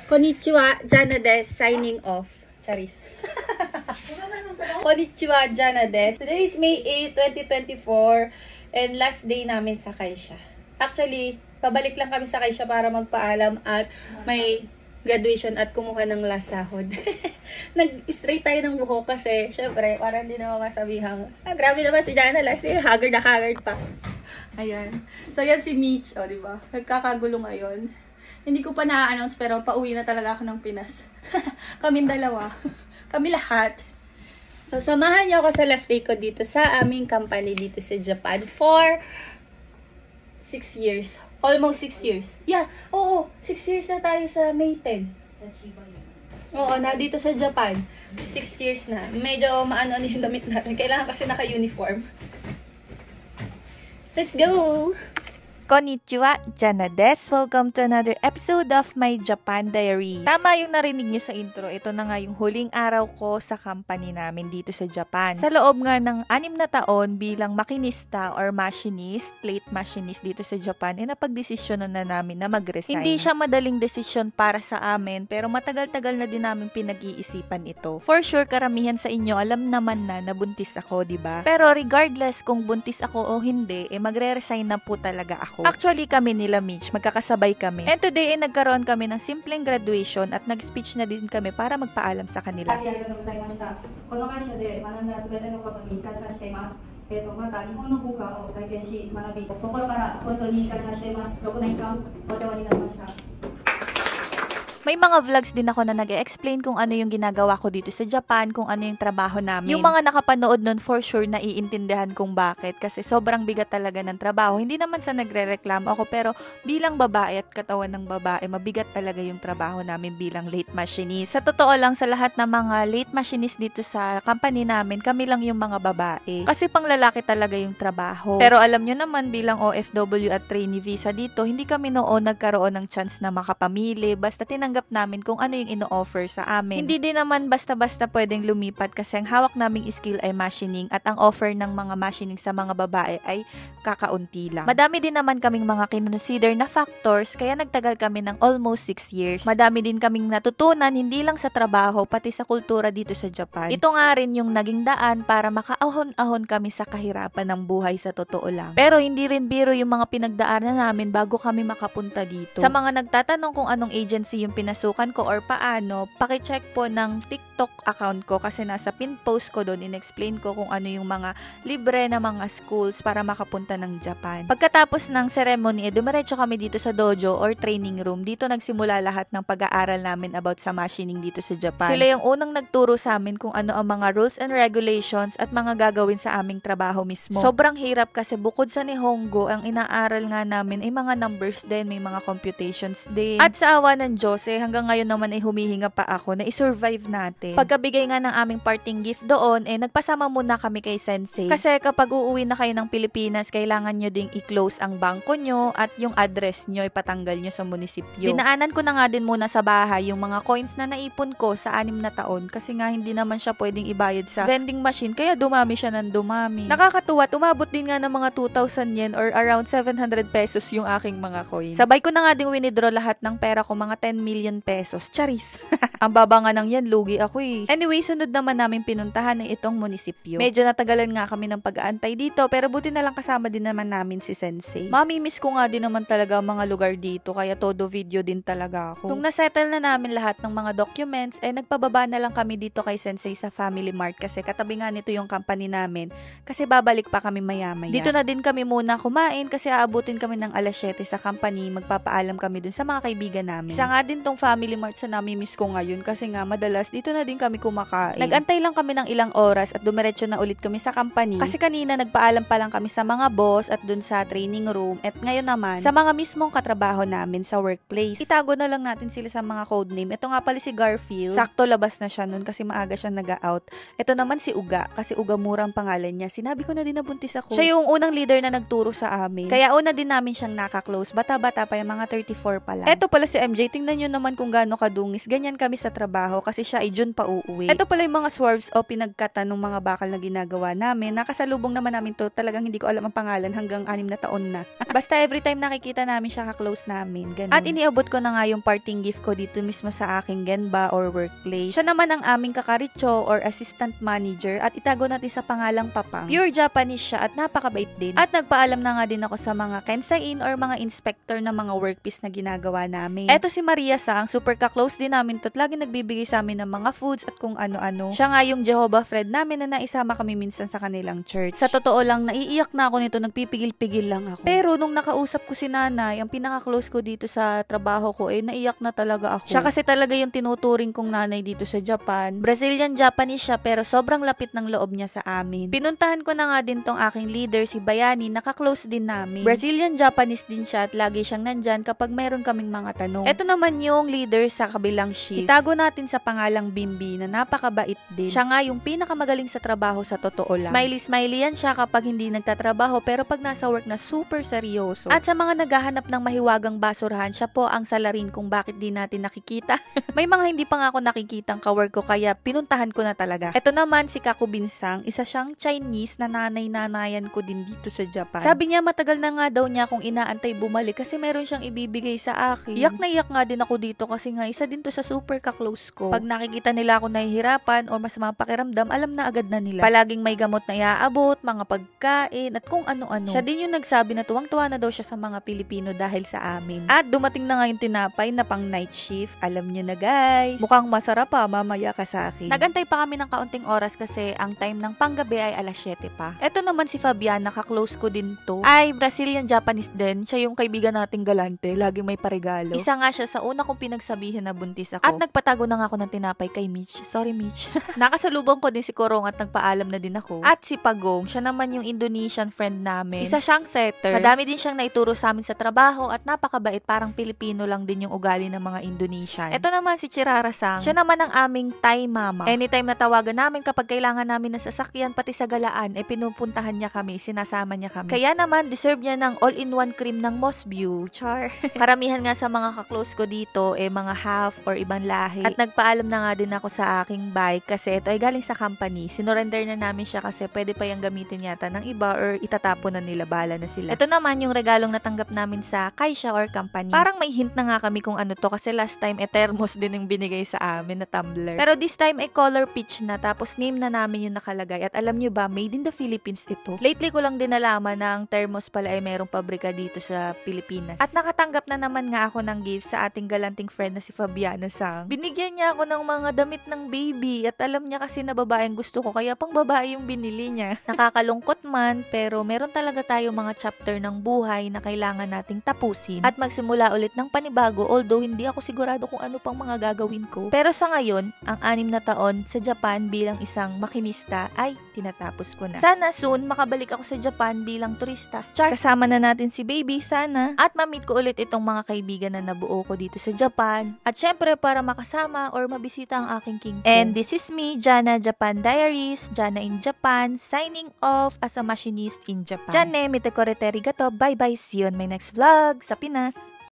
Konnichiwa, Jana des, signing off. Charis. Konnichiwa, Jana des. Today is May 8, 2024 and last day namin sa Kaisha. Actually, pabalik lang kami sa Kaisha para magpaalam at may graduation at kumuha ng last sahod. Nag-straight tayo ng buhok kasi, syempre, parang hindi naman masabihang, grabe naman si Jana last day, haggard na haggard pa. Ayan. So, yan si Mitch, diba? Nagkakagulo ngayon. Hindi ko pa na-announce pero pauwi na talaga ako ng Pinas. Kaming dalawa. Kami lahat. So, samahan niyo ako sa last day ko dito sa aming company dito sa Japan for 6 years. Almost 6 years. Yeah, oo. 6 years na tayo sa May 10. Sa Chiba yun. Oo, na dito sa Japan. 6 years na. Medyo maano yung damit natin. Kailangan kasi naka-uniform. Let's go! Konnichiwa, Jana des. Welcome to another episode of my Japan Diaries. Tama yung narinig nyo sa intro. Ito na nga yung huling araw ko sa company namin dito sa Japan. Sa loob nga ng 6 na taon bilang makinista or machinist, plate machinist dito sa Japan, napagdesisyonan na namin na mag-resign. Hindi siya madaling desisyon para sa amin, pero matagal-tagal na din namin pinag-iisipan ito. For sure, karamihan sa inyo alam naman na nabuntis ako, diba? Pero regardless kung buntis ako o hindi, magre-resign na po talaga ako. Actually, kami nila Mitch, magkakasabay kami. And today, nagkaroon kami ng simpleng graduation at nag-speech na din kami para magpaalam sa kanila. May mga vlogs din ako na nag-e-explain kung ano yung ginagawa ko dito sa Japan, kung ano yung trabaho namin. Yung mga nakapanood nun for sure na iintindihan kung bakit kasi sobrang bigat talaga ng trabaho. Hindi naman sa nagre-reklamo ako pero bilang babae at katawan ng babae, mabigat talaga yung trabaho namin bilang late machinist. Sa totoo lang, sa lahat ng mga late machinist dito sa company namin, kami lang yung mga babae. Kasi pang lalaki talaga yung trabaho. Pero alam nyo naman bilang OFW at trainee visa dito, hindi kami noon nagkaroon ng chance na makapamili. Basta tinanggap namin kung ano yung ino-offer sa amin. Hindi din naman basta-basta pwedeng lumipat kasi ang hawak naming skill ay machining at ang offer ng mga machining sa mga babae ay kakaunti lang. Madami din naman kaming mga kinonsider na factors kaya nagtagal kami ng almost 6 years. Madami din kaming natutunan hindi lang sa trabaho pati sa kultura dito sa Japan. Ito nga rin yung naging daan para makaahon-ahon kami sa kahirapan ng buhay sa totoo lang. Pero hindi rin biro yung mga pinagdaanan namin bago kami makapunta dito. Sa mga nagtatanong kung anong agency yung pinasukan ko or paano, paki-check po ng TikTok account ko kasi nasa pin post ko doon, in-explain ko kung ano yung mga libre na mga schools para makapunta ng Japan. Pagkatapos ng ceremony, dumiretso kami dito sa dojo or training room. Dito nagsimula lahat ng pag-aaral namin about sa machining dito sa Japan. Sila yung unang nagturo sa amin kung ano ang mga rules and regulations at mga gagawin sa aming trabaho mismo. Sobrang hirap kasi bukod sa Nihongo, ang inaaral nga namin ay mga numbers din, may mga computations din. At sa awa ng Diyos, hanggang ngayon naman ay humihinga pa ako na i-survive natin. Pagkabigay nga ng aming parting gift doon, nagpasama muna kami kay Sensei. Kasi kapag uuwi na kayo ng Pilipinas, kailangan nyo ding i-close ang bangko nyo at yung address nyo ipatanggal nyo sa munisipyo. Dinaanan ko na nga din muna sa bahay yung mga coins na naipon ko sa 6 na taon kasi nga hindi naman siya pwedeng ibayad sa vending machine kaya dumami siya ng dumami. Nakakatuwa, umabot din nga ng mga 2,000 yen or around 700 pesos yung aking mga coins. Sabay ko na nga ding winidraw lahat ng pera ko, mga 10 million pesos. Charis. Ang baba nga ng yan, lugi ako eh. Anyway, sunod naman namin pinuntahan ng itong munisipyo. Medyo natagalan nga kami ng pag-aantay dito, pero buti na lang kasama din naman namin si Sensei. Mami-miss ko nga din naman talaga ang mga lugar dito, kaya todo video din talaga ako. Nung nasettle na namin lahat ng mga documents, nagpababa na lang kami dito kay Sensei sa Family Mart kasi katabi nga nito yung company namin kasi babalik pa kami maya-maya. Dito na din kami muna kumain kasi aabutin kami ng alas 7 sa company, magpapaalam kami dun sa mga kaibigan namin. Isa nga din tong Family Mart sa nami-miss ko ngayon kasi nga madalas dito na din kami kumakain. Nagantay lang kami ng ilang oras at dumiretso na ulit kami sa company kasi kanina nagpaalam pa lang kami sa mga boss at dun sa training room at ngayon naman sa mga mismong katrabaho namin sa workplace. Itago na lang natin sila sa mga codename. Ito nga pala si Garfield. Sakto labas na siya nun kasi maaga siya nag-out. Ito naman si Uga kasi Ugamura ang pangalan niya. Sinabi ko na din na buntis ako. Siya yung unang leader na nagturo sa amin. Kaya una din namin siyang naka-close. Bata-bata pa yung mga 34 pa lang. Ito pala si MJ. Tingnan nyo naman naman kung gaano kadungis, ganyan kami sa trabaho kasi siya ay June pa uuwi. Ito pala yung mga swerves o pinagkata ng mga bakal na ginagawa namin. Nakasalubong naman namin to, talagang hindi ko alam ang pangalan hanggang 6 na taon na. Basta every time nakikita namin siya, ka-close namin. Ganun. At iniabot ko na nga yung parting gift ko dito mismo sa aking genba or workplace. Siya naman ang aming kakaricho or assistant manager at itago natin sa pangalang Papang. Pure Japanese siya at napakabait din. At nagpaalam na nga din ako sa mga kensain or mga inspector na mga workpiece na ginagawa namin. Eto si Maria Sang, super ka-close din namin to at lagi nagbibigay sa amin ng mga foods at kung ano-ano. Siya nga yung Jehovah friend namin na naisama kami minsan sa kanilang church. Sa totoo lang, naiiyak na ako nito, nagpipigil-pigil lang ako. Pero nung nakausap ko si nanay, ang pinaka-close ko dito sa trabaho ko, naiiyak na talaga ako. Siya kasi talaga yung tinuturing kong nanay dito sa Japan. Brazilian Japanese siya pero sobrang lapit ng loob niya sa amin. Pinuntahan ko na nga din tong aking leader, si Bayani, naka-close din namin. Brazilian Japanese din siya at lagi siyang nandyan kapag mayroon kaming mga tanong. Ito naman yung leader sa kabilang shift. Itago natin sa pangalang Bimbi na napakabait din. Siya nga yung pinakamagaling sa trabaho sa totoo lang. Smiley yan siya kapag hindi nagtatrabaho pero pag nasa work na super seryoso. At sa mga naghahanap ng mahiwagang basurahan, siya po ang salarin kung bakit di natin nakikita. May mga hindi pa nga ako nakikitang kawork ko kaya pinuntahan ko na talaga. Ito naman si Kaku Binsang, isa siyang Chinese na nanay-nanayan ko din dito sa Japan. Sabi niya matagal na nga daw niya kung inaantay bumalik kasi meron siyang ibibigay sa akin. Iyak na iyak nga din ako dito kasi nga isa din to sa super ka-close ko. Pag nakikita nila ako nahihirapan o masama pakiramdam, alam na agad na nila. Palaging may gamot na iaabot, mga pagkain at kung ano-ano. Siya din yung nagsabi na tuwang-tuwa na daw siya sa mga Pilipino dahil sa amin. At dumating na nga yung tinapay na pang night shift. Alam niyo na guys. Mukhang masarap pa, mamaya ka sa akin. Nagantay pa kami ng kaunting oras kasi ang time ng panggabi ay alas 7 pa. Ito naman si Fabian, naka-close ko din to. Ay, Brazilian Japanese din. Siya yung kaibigan nating galante. Laging may paregalo. Isa nga siya sa una kong pinagsabihan na buntis ako. At nagpatago na nga ako ng tinapay kay Mitch. Sorry Mitch. Nakasalubong ko din si Korong at nagpaalam na din ako. At si Pagong, siya naman yung Indonesian friend namin. Isa siyang setter. Madami din siyang naituro sa amin sa trabaho at napakabait, parang Pilipino lang din yung ugali ng mga Indonesian. Ito naman si Chirara Sang. Siya naman ang aming Thai mama. Anytime na tawagan namin kapag kailangan namin ng sasakyan pati sa galaan, pinupuntahan niya kami, sinasama niya kami. Kaya naman deserve niya ng all-in-one cream ng Mosview. Char. Karamihan nga sa mga ka-close ko dito mga half or ibang lahi. At nagpaalam na nga din ako sa aking bike kasi ito ay galing sa company. Sinurrender na namin siya kasi pwede pa yung gamitin yata ng iba or itatapon na nila, bahala na sila. Ito naman yung regalong natanggap namin sa Kaisha or company. Parang may hint na nga kami kung ano to kasi last time thermos din yung binigay sa amin na tumbler. Pero this time color peach na tapos name na namin yung nakalagay at alam nyo ba, made in the Philippines ito. Lately ko lang din nalaman na ang thermos pala ay merong pabrika dito sa Pilipinas. At nakatanggap na naman nga ako ng gift sa ating galanting friend na si Fabiana Sang. Binigyan niya ako ng mga damit ng baby at alam niya kasi na babaeng gusto ko kaya pang babae yung binili niya. Nakakalungkot man pero meron talaga tayo mga chapter ng buhay na kailangan nating tapusin at magsimula ulit ng panibago, although hindi ako sigurado kung ano pang mga gagawin ko. Pero sa ngayon, ang 6 na taon sa Japan bilang isang makinista ay tinatapos ko na. Sana soon makabalik ako sa Japan bilang turista. Char! Kasama na natin si baby sana. At ma-meet ko ulit itong mga kaibigan na nabuo ko dito sa Japan. At syempre para makasama or mabisita ang aking king ko. And this is me, Jana Japan Diaries, Jana in Japan, signing off as a machinist in Japan. Jane, mite korete arigato. Bye bye. See you on my next vlog sa Pinas.